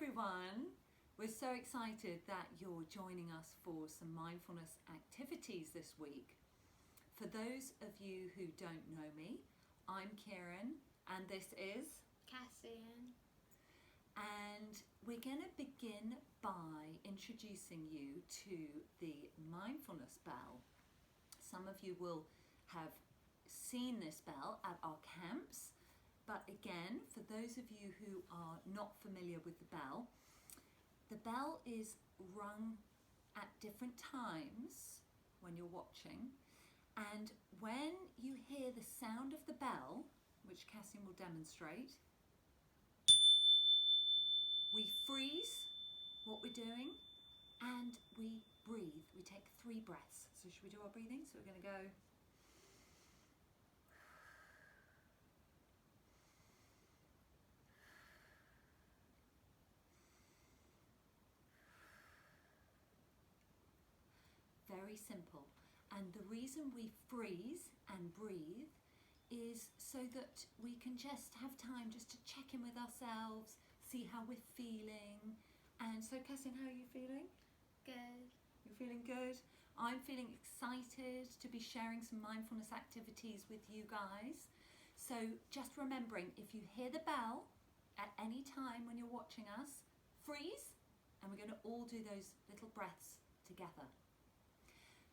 everyone. We're so excited that you're joining us for some mindfulness activities this week. For those of you who don't know me, I'm Kieran and this is Cassian. And we're going to begin by introducing you to the mindfulness bell. Some of you will have seen this bell at our camps, but again, for those of you who are not familiar with the bell is rung at different times when you're watching, and when you hear the sound of the bell, which Cassian will demonstrate, we freeze what we're doing and we breathe. We take 3 breaths. So should we do our breathing? So we're going to go. Very simple. And the reason we freeze and breathe is so that we can just have time just to check in with ourselves, see how we're feeling. And so Cassian, how are you feeling? Good. You're feeling good? I'm feeling excited to be sharing some mindfulness activities with you guys. So just remembering, if you hear the bell at any time when you're watching us, freeze, and we're going to all do those little breaths together.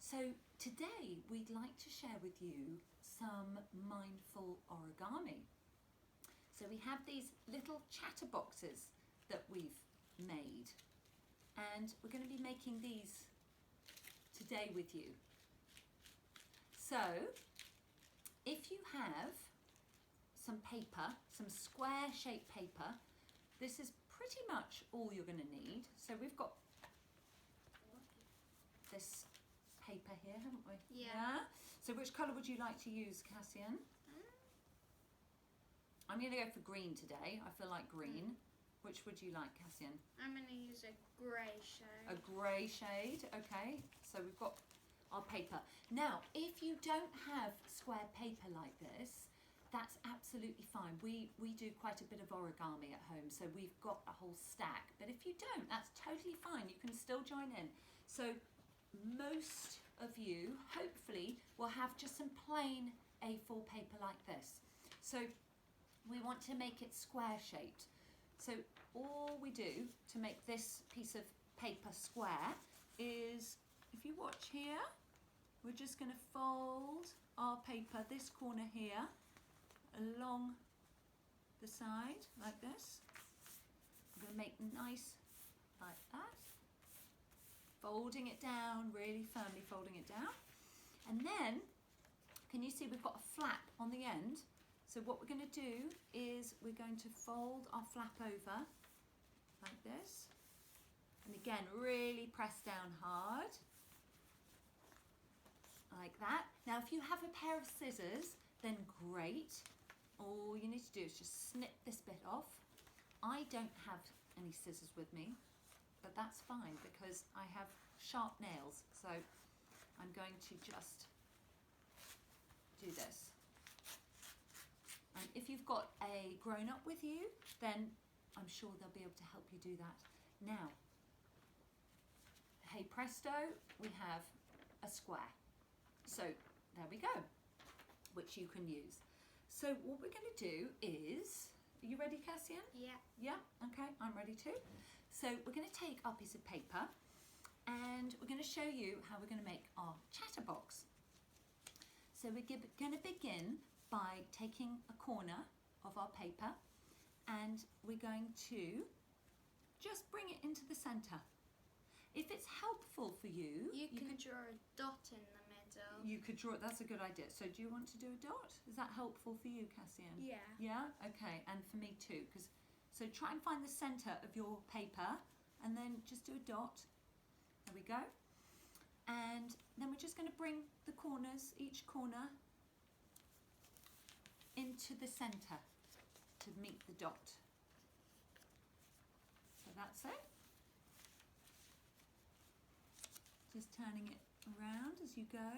So today we'd like to share with you some mindful origami. So we have these little chatterboxes that we've made, and we're going to be making these today with you. So if you have some paper, some square shaped paper, this is pretty much all you're going to need. So we've got this paper here, haven't we? Yeah. So which colour would you like to use, Cassian? I'm going to go for green today. I feel like green. Which would you like, Cassian? I'm going to use a grey shade. A grey shade, okay. So we've got our paper. Now, if you don't have square paper like this, that's absolutely fine. We do quite a bit of origami at home, so we've got a whole stack. But if you don't, that's totally fine. You can still join in. So most of you, hopefully, will have just some plain A4 paper like this. So we want to make it square shaped. So all we do to make this piece of paper square is, if you watch here, we're just going to fold our paper, this corner here, along the side like this. I'm going to make nice like that. Folding it down, really firmly folding it down. And then, can you see we've got a flap on the end? So what we're going to do is we're going to fold our flap over like this. And again, really press down hard. Like that. Now, if you have a pair of scissors, then great. All you need to do is just snip this bit off. I don't have any scissors with me, but that's fine because I have sharp nails. So I'm going to just do this. And if you've got a grown-up with you, then I'm sure they'll be able to help you do that. Now, hey presto, we have a square. So there we go, which you can use. So what we're going to do is, are you ready, Cassian? Yeah. Yeah, okay, I'm ready too. So we're going to take our piece of paper and we're going to show you how we're going to make our chatterbox. So we're going to begin by taking a corner of our paper and we're going to just bring it into the centre. If it's helpful for you, you can draw a dot in the middle. You could draw it, that's a good idea. So do you want to do a dot? Is that helpful for you, Cassian? Yeah. Yeah? Okay, and for me too. So try and find the centre of your paper and then just do a dot. There we go. And then we're just going to bring the corners, each corner, into the centre to meet the dot. So that's it. Just turning it around as you go.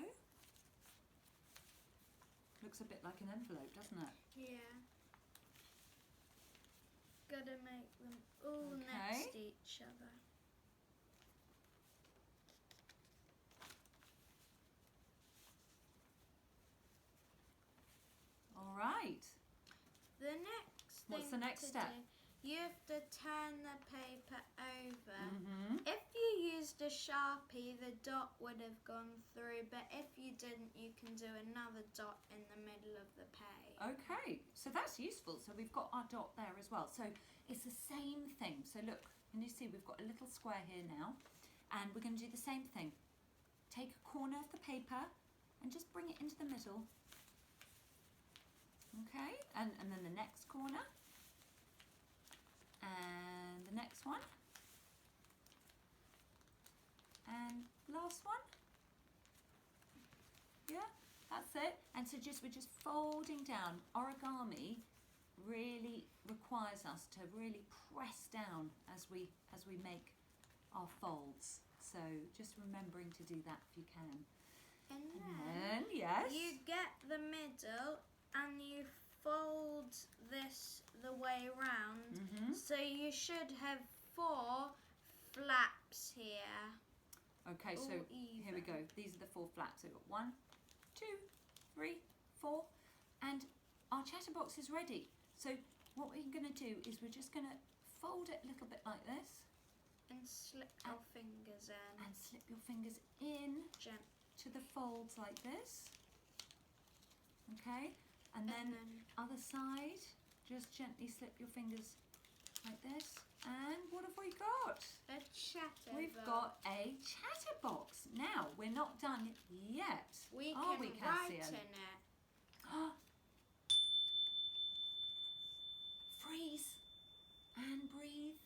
Looks a bit like an envelope, doesn't it? Yeah. Gotta make them all Okay. next step. You have to turn the paper over. Mm-hmm. If you used a Sharpie, the dot would have gone through, but if you didn't, you can do another dot in the middle of the page. Okay, so that's useful. So we've got our dot there as well. So it's the same thing. So look, can you see we've got a little square here now, and we're going to do the same thing. Take a corner of the paper and just bring it into the middle. Okay, and then the next corner. And the next one. And last one. Yeah, that's it. And so we're just folding down. Origami really requires us to really press down as we make our folds. So just remembering to do that if you can. And then yes. you get the middle and you fold this the way round. Mm-hmm. So you should have 4 flaps here. Okay, so here we go. These are the 4 flaps. So we've got 1, 2, 3, 4, and our chatterbox is ready. So what we're going to do is we're just going to fold it a little bit like this. And slip your fingers in. And slip your fingers in to the folds like this. Okay, and then other side, just gently slip your fingers like this. And what have we got? A chatterbox. We've got a chatterbox. Now, we're not done yet. We Are can we, write Cassian? in it. Freeze and breathe.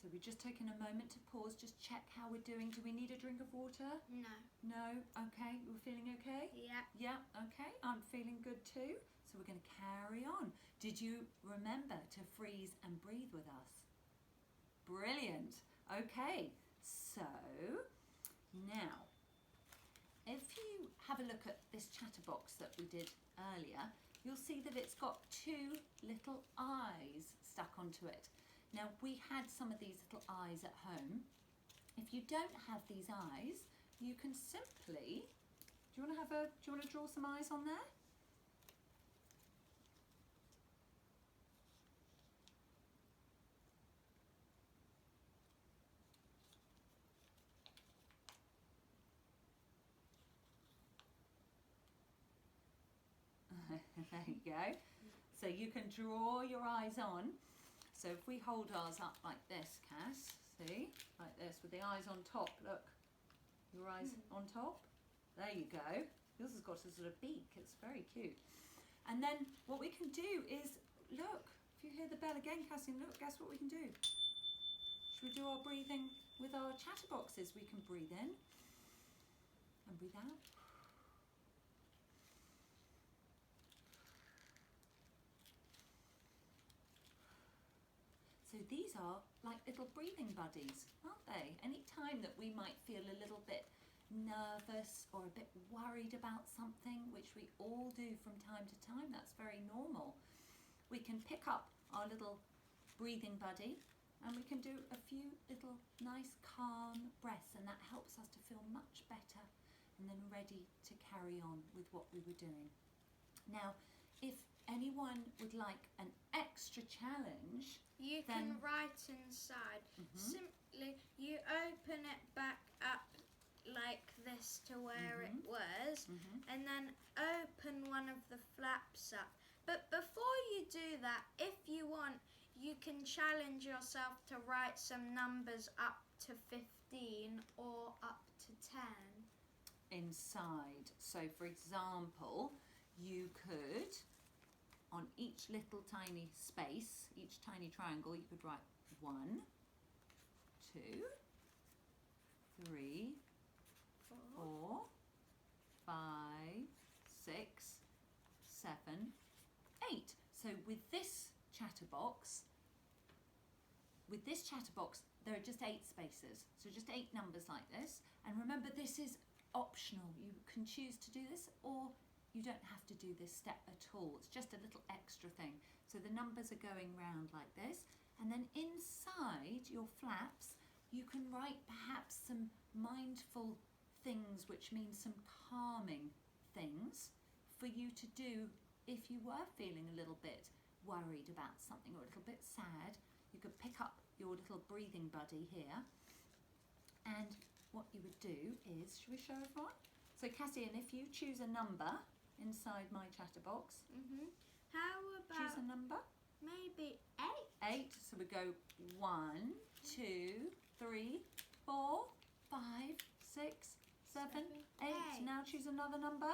So we're just taking a moment to pause, just check how we're doing. Do we need a drink of water? No. No? Okay. We're feeling okay? Yeah. Yeah, okay. I'm feeling good too. So we're going to carry on. Did you remember to freeze and breathe with us? Brilliant. Okay. So now, if you have a look at this chatterbox that we did earlier, you'll see that it's got 2 little eyes stuck onto it. Now, we had some of these little eyes at home. If you don't have these eyes, you can simply, do you want to draw some eyes on there? There you go. So you can draw your eyes on. So if we hold ours up like this, Cass, see, like this, with the eyes on top, look, your eyes on top, there you go. Yours has got a sort of beak, it's very cute. And then what we can do is, look, if you hear the bell again, Cassie, look, guess what we can do? Should we do our breathing with our chatterboxes? We can breathe in and breathe out. So these are like little breathing buddies, aren't they? Any time that we might feel a little bit nervous or a bit worried about something, which we all do from time to time, that's very normal. We can pick up our little breathing buddy and we can do a few little nice calm breaths, and that helps us to feel much better and then ready to carry on with what we were doing. Now, if anyone would like an extra challenge, you can write inside. Simply, you open it back up like this to where it was, and then open one of the flaps up. But before you do that, if you want, you can challenge yourself to write some numbers up to 15 or up to 10 inside. So for example, you could, on each little tiny space, each tiny triangle, you could write 1, 2, 3, 4, 5, 6, 7, 8. So with this chatterbox, there are just 8 spaces. So just 8 numbers like this. And remember, this is optional. You can choose to do this, or you don't have to do this step at all. It's just a little extra thing. So the numbers are going round like this, and then inside your flaps you can write perhaps some mindful things, which means some calming things for you to do if you were feeling a little bit worried about something or a little bit sad. You could pick up your little breathing buddy here, and what you would do is, should we show everyone? So Cassian, if you choose a number inside my chatterbox, How about choose a number. maybe 8? 8. So we go 1, 2, 3, 4, 5, 6, 7, 8. Now choose another number.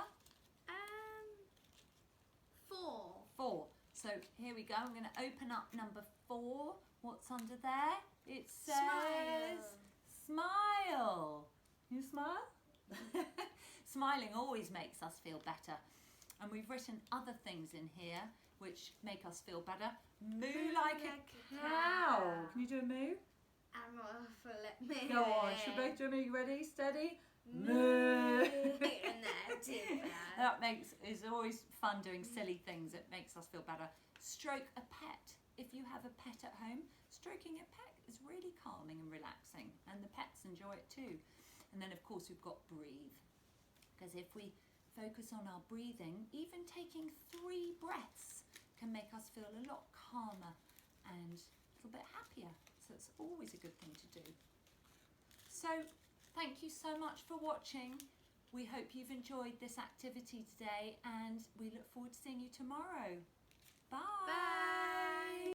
4. 4. So here we go. I'm going to open up number 4. What's under there? It says smile. You smile? Smiling always makes us feel better. And we've written other things in here which make us feel better. Moo like a cow. Can you do a moo? I'm awful at moo. Go on. Should we both do a moo? You ready? Steady? Moo. No, too bad. Is always fun doing silly things. It makes us feel better. Stroke a pet. If you have a pet at home, stroking a pet is really calming and relaxing, and the pets enjoy it too. And then of course we've got breathe, because if we focus on our breathing, even taking 3 breaths can make us feel a lot calmer and a little bit happier. So it's always a good thing to do. So thank you so much for watching. We hope you've enjoyed this activity today, and we look forward to seeing you tomorrow. Bye. Bye.